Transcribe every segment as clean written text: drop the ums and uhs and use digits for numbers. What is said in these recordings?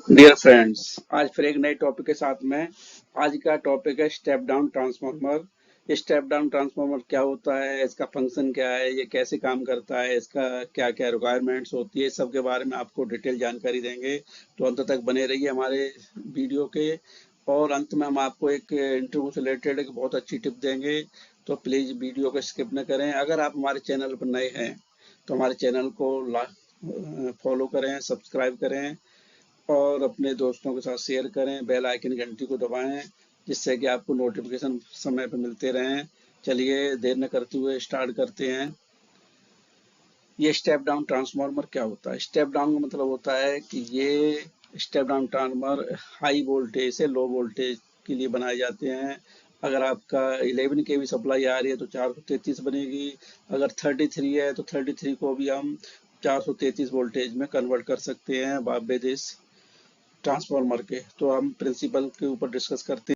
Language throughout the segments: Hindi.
डियर फ्रेंड्स, आज फिर एक नए टॉपिक के साथ में। आज का टॉपिक है स्टेप डाउन ट्रांसफार्मर। ये स्टेप डाउन ट्रांसफार्मर क्या होता है, इसका फंक्शन क्या है, ये कैसे काम करता है, इसका क्या क्या रिक्वायरमेंट्स होती है, सब के बारे में आपको डिटेल जानकारी देंगे। तो अंत तक बने रहिए हमारे वीडियो के। और अंत में हम आपको एक इंटरव्यू से रिलेटेड एक बहुत अच्छी टिप देंगे। तो प्लीज़ वीडियो को स्किप न करें। अगर आप हमारे चैनल पर नए हैं तो हमारे चैनल को फॉलो करें, सब्सक्राइब करें और अपने दोस्तों के साथ शेयर करें। बेल आइकन घंटी को दबाएं जिससे कि आपको नोटिफिकेशन समय पर मिलते रहें। चलिए देर न करते हुए स्टार्ट करते हैं। ये स्टेप डाउन ट्रांसफार्मर क्या होता है? स्टेप डाउन का मतलब होता है कि ये step down transformer high voltage से लो वोल्टेज के लिए बनाए जाते हैं। अगर आपका 11 केवी सप्लाई आ रही है तो 433 बनेगी। अगर 33 है तो 33 को भी हम 433 वोल्टेज में कन्वर्ट कर सकते हैं बाय दिस ट्रांसफार्मर के। तो हम प्रिंसिपल के ऊपर डिस्कस करते हैं।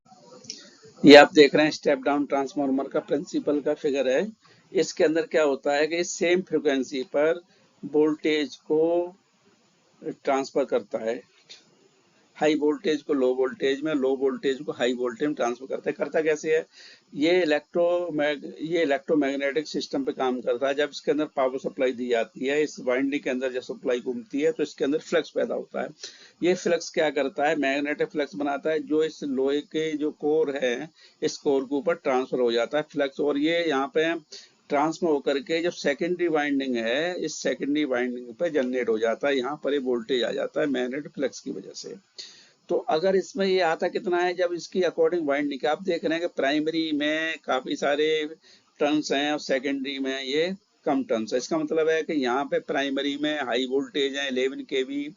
ये आप देख रहे हैं स्टेप डाउन ट्रांसफार्मर का प्रिंसिपल का फिगर है। इसके अंदर क्या होता है कि सेम फ्रिक्वेंसी पर वोल्टेज को ट्रांसफर करता है। हाई वोल्टेज को लो वोल्टेज में, लो वोल्टेज को हाई वोल्टेज में ट्रांसफर करता है। करता कैसे है? ये इलेक्ट्रोमैग्नेटिक सिस्टम पे काम करता है। जब इसके अंदर पावर सप्लाई दी जाती है, इस वाइंडिंग के अंदर जब सप्लाई घूमती है तो इसके अंदर फ्लक्स पैदा होता है। ये फ्लक्स क्या करता है? मैग्नेटिक फ्लक्स बनाता है जो इस लोहे के जो कोर है, इस कोर के ऊपर ट्रांसफर हो जाता है फ्लक्स। और ये यहाँ पे ट्रांसफर होकर के जो सेकेंडरी वाइंडिंग है, इस सेकेंडरी वाइंडिंग पे जनरेट हो जाता है। यहाँ पर ये वोल्टेज आ जाता है मैग्नेटिक फ्लक्स की वजह से। तो अगर इसमें ये आता कितना है, जब इसकी अकॉर्डिंग वाइंडिंग आप देख रहे हैं कि प्राइमरी में काफी सारे टर्न्स हैं और सेकेंडरी में ये कम टर्न्स है। इसका मतलब है कि यहाँ पे प्राइमरी में हाई वोल्टेज है 11 केवी,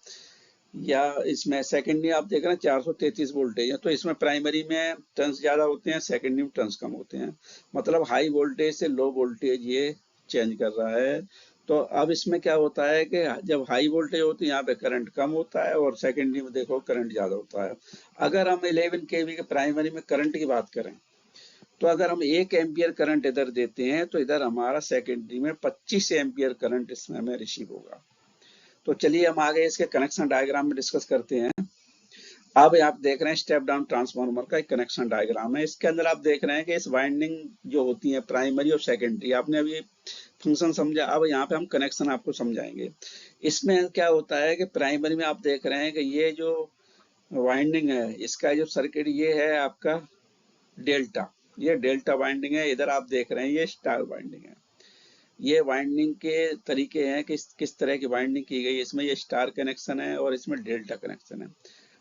या इसमें सेकेंडरी आप देख रहे हैं 433 वोल्टेज है। तो इसमें प्राइमरी में टर्न्स ज्यादा होते हैं, सेकेंडरी में टर्न्स कम होते हैं। मतलब हाई वोल्टेज से लो वोल्टेज ये चेंज कर रहा है। तो अब इसमें क्या होता है कि जब हाई वोल्टेज होती है यहाँ पे करंट कम होता है और सेकेंडरी में देखो करंट ज्यादा होता है। अगर हम 11 केवी के प्राइमरी में करंट की बात करें तो अगर हम 1 एम्पियर करंट इधर देते हैं तो इधर हमारा सेकेंडरी में 25 एम्पियर करंट इसमें हमें रिसीव होगा। तो चलिए हम आगे इसके कनेक्शन डायग्राम में डिस्कस करते हैं। अब आप देख रहे हैं स्टेप डाउन ट्रांसफार्मर का एक कनेक्शन डायग्राम है। इसके अंदर आप देख रहे हैं कि इस वाइंडिंग जो होती है प्राइमरी और सेकेंडरी, आपने अभी फंक्शन समझा। अब यहाँ पे हम कनेक्शन आपको समझाएंगे। इसमें क्या होता है कि प्राइमरी में आप देख रहे हैं कि ये जो वाइंडिंग है, इसका जो सर्किट ये है आपका डेल्टा। ये डेल्टा वाइंडिंग है। इधर आप देख रहे हैं ये स्टार वाइंडिंग है। ये वाइंडिंग के तरीके हैं कि किस तरह की वाइंडिंग की गई है। इसमें ये स्टार कनेक्शन है और इसमें डेल्टा कनेक्शन है।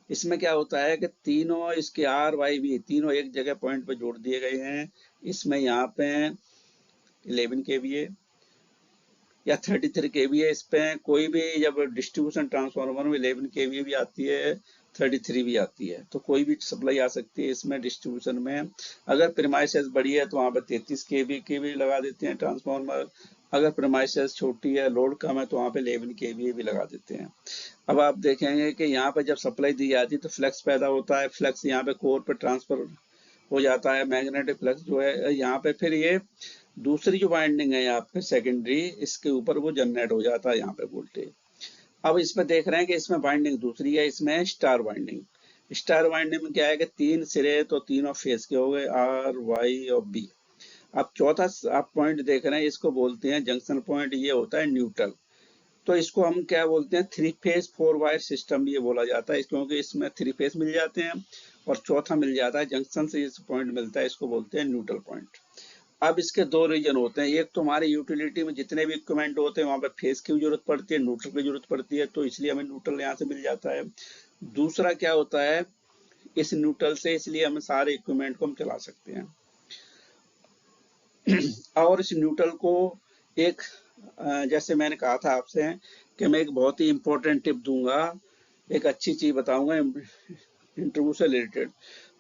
इसमें क्या होता है कि तीनों इसके आर वाई बी तीनों एक जगह पॉइंट पे जोड़ दिए गए हैं। इसमें यहाँ पे 11 केवीए या 33 केवीए। इस पे कोई भी जब डिस्ट्रीब्यूशन ट्रांसफार्मर में 11 केवीए भी आती है, 33 भी आती है, तो कोई भी सप्लाई आ सकती है इसमें डिस्ट्रीब्यूशन में। अगर प्रीमाइसेस बड़ी है तो वहाँ पे 33 केवी के भी लगा देते हैं ट्रांसफार्मर। अगर प्रीमाइसेस छोटी है, लोड कम है, तो वहाँ पे 11 केवी भी लगा देते हैं। अब आप देखेंगे कि यहाँ पे जब सप्लाई दी जाती है तो फ्लक्स पैदा होता है। फ्लक्स यहाँ पे कोर पे ट्रांसफर हो जाता है। मैग्नेटिक फ्लक्स जो है यहाँ पे, फिर ये दूसरी जो वाइंडिंग है यहाँ पे सेकेंडरी, इसके ऊपर वो जनरेट हो जाता है यहाँ पे वोल्टेज। अब इसमें देख रहे हैं कि इसमें वाइंडिंग दूसरी है, इसमें स्टार वाइंडिंग। स्टार वाइंडिंग में क्या है कि 3 सिरे तो तीनों फेस के हो गए, आर वाई और बी। अब चौथा आप पॉइंट देख रहे हैं, इसको बोलते हैं जंक्शन पॉइंट। ये होता है न्यूट्रल। तो इसको हम क्या बोलते हैं? 3 फेज 4 वायर सिस्टम ये बोला जाता है, क्योंकि इसमें 3 फेज मिल जाते हैं और चौथा मिल जाता है जंक्शन से इस पॉइंट मिलता है, इसको बोलते हैं न्यूट्रल पॉइंट। अब इसके दो रीजन होते हैं। एक तो हमारी यूटिलिटी में जितने भी इक्विपमेंट होते हैं वहां पर फेस की जरूरत पड़ती है, न्यूट्रल की जरूरत पड़ती है, तो इसलिए हमें न्यूट्रल यहाँ से मिल जाता है। दूसरा क्या होता है, इस न्यूट्रल से इसलिए हम सारे इक्विपमेंट को हम चला सकते हैं। और इस न्यूट्रल को एक जैसे मैंने कहा था आपसे कि मैं एक बहुत ही इंपॉर्टेंट टिप दूंगा, एक अच्छी चीज बताऊंगा इंटरव्यू से रिलेटेड।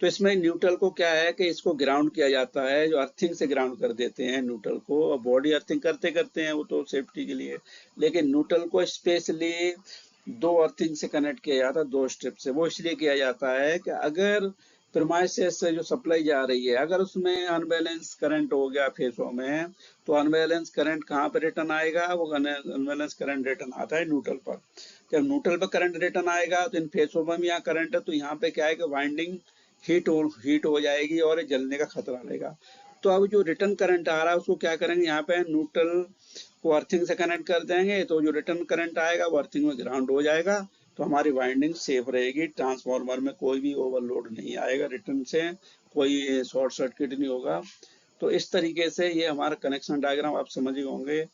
तो इसमें न्यूट्रल को क्या है कि इसको ग्राउंड किया जाता है, जो अर्थिंग से ग्राउंड कर देते हैं न्यूट्रल को। और बॉडी अर्थिंग करते करते हैं वो तो सेफ्टी के लिए, लेकिन न्यूट्रल को स्पेशली दो अर्थिंग से कनेक्ट किया जाता है, 2 स्टेप से। वो इसलिए किया जाता है कि अगर प्रीमाइसेस से जो सप्लाई जा रही है, अगर उसमें अनबैलेंस करंट हो गया फेसों में, तो अनबैलेंस करंट कहाँ पे रिटर्न आएगा? वो अनबैलेंस करंट रिटर्न आता है न्यूट्रल पर। जब न्यूट्रल पर करंट रिटर्न आएगा तो इन फेसों में भी यहाँ करंट है, तो यहाँ पे क्या है कि वाइंडिंग हीट हो जाएगी और जलने का खतरा रहेगा। तो अब जो रिटर्न करंट आ रहा है उसको क्या करेंगे, यहाँ पे न्यूट्रल को अर्थिंग से कनेक्ट कर देंगे, तो जो रिटर्न करंट आएगा वो अर्थिंग में ग्राउंड हो जाएगा, तो हमारी वाइंडिंग सेफ रहेगी। ट्रांसफार्मर में कोई भी ओवरलोड नहीं आएगा, रिटर्न से कोई शॉर्ट सर्किट नहीं होगा। तो इस तरीके से ये हमारा कनेक्शन डायग्राम आप समझ गए होंगे।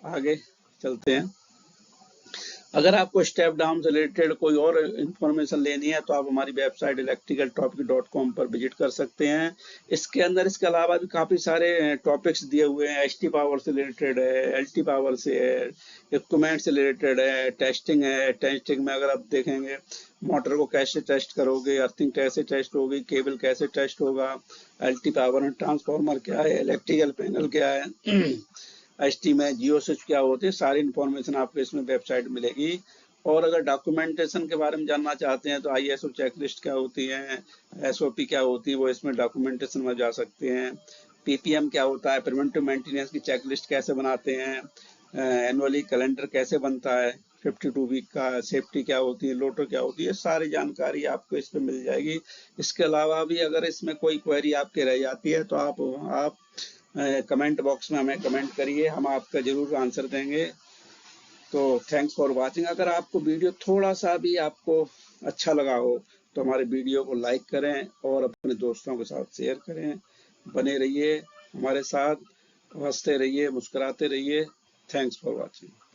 आगे चलते हैं। अगर आपको स्टेप डाउन से रिलेटेड कोई और इन्फॉर्मेशन लेनी है तो आप हमारी वेबसाइट electricaltopic.com पर विजिट कर सकते हैं। इसके अंदर इसके अलावा भी काफ़ी सारे टॉपिक्स दिए हुए हैं। एचटी पावर से रिलेटेड है, एलटी पावर से है, इक्विपमेंट से रिलेटेड है, टेस्टिंग है। टेस्टिंग में अगर आप देखेंगे मोटर को कैसे टेस्ट करोगे, अर्थिंग कैसे टेस्ट होगी, केबल कैसे टेस्ट होगा, एलटी पावर में ट्रांसफार्मर क्या है, इलेक्ट्रिकल पैनल क्या है, एचटी में जियो स्विच क्या होते हैं, सारी इन्फॉर्मेशन आपको इसमें वेबसाइट मिलेगी। और अगर डॉक्यूमेंटेशन के बारे में जानना चाहते हैं तो आईएसओ चेकलिस्ट क्या होती है, एसओपी क्या होती है, वो इसमें डॉक्यूमेंटेशन में जा सकते हैं। पीपीएम क्या होता है, प्रिवेंटिव मेंटेनेंस की चेकलिस्ट कैसे बनाते हैं, एनुअली कैलेंडर कैसे बनता है, 52 वीक का, सेफ्टी क्या होती है, लोटर क्या होती है, सारी जानकारी आपको इस पर मिल जाएगी। इसके अलावा भी अगर इसमें कोई क्वेरी आपके रह जाती है तो आप कमेंट बॉक्स में हमें कमेंट करिए, हम आपका जरूर आंसर देंगे। तो थैंक्स फॉर वाचिंग। अगर आपको वीडियो थोड़ा सा भी आपको अच्छा लगा हो तो हमारे वीडियो को लाइक करें और अपने दोस्तों के साथ शेयर करें। बने रहिए हमारे साथ, हंसते रहिए, मुस्कुराते रहिए। Thanks for watching.